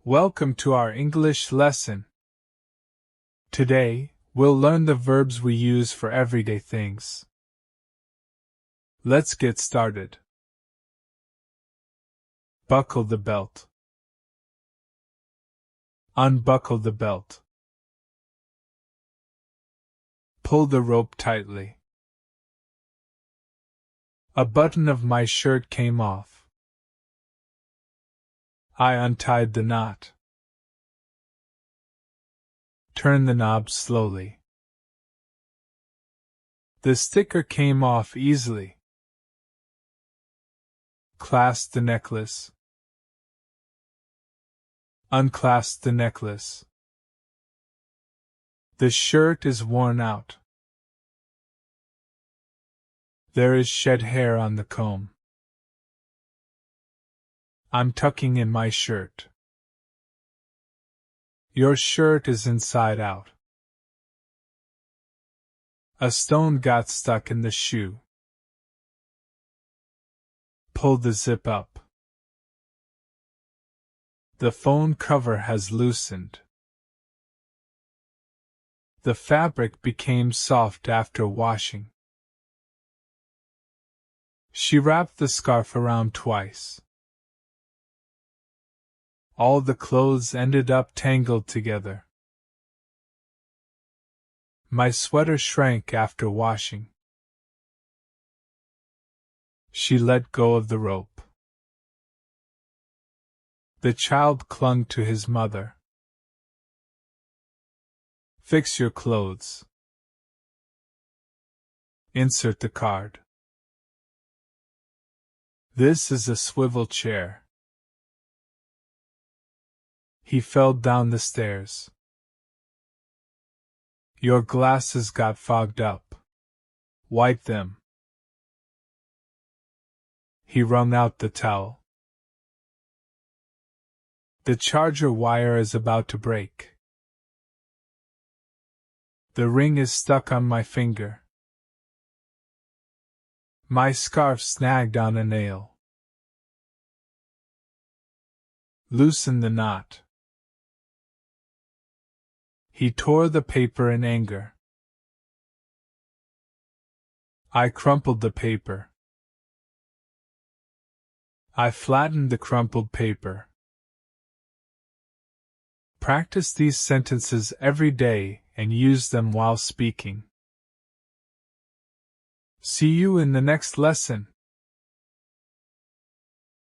Welcome to our English lesson. Today, we'll learn the verbs we use for everyday things. Let's get started. Buckle the belt. Unbuckle the belt. Pull the rope tightly. A button of my shirt came off. I untied the knot. Turn the knob slowly. The sticker came off easily. Clasp the necklace. Unclasp the necklace. The shirt is worn out. There is shed hair on the comb. I'm tucking in my shirt. Your shirt is inside out. A stone got stuck in the shoe. Pull the zip up. The phone cover has loosened. The fabric became soft after washing. She wrapped the scarf around twice. All the clothes ended up tangled together. My sweater shrank after washing. She let go of the rope. The child clung to his mother. Fix your clothes. Insert the card. This is a swivel chair. He fell down the stairs. Your glasses got fogged up. Wipe them. He wrung out the towel. The charger wire is about to break. The ring is stuck on my finger. My scarf snagged on a nail. Loosen the knot. He tore the paper in anger. I crumpled the paper. I flattened the crumpled paper. Practice these sentences every day and use them while speaking. See you in the next lesson.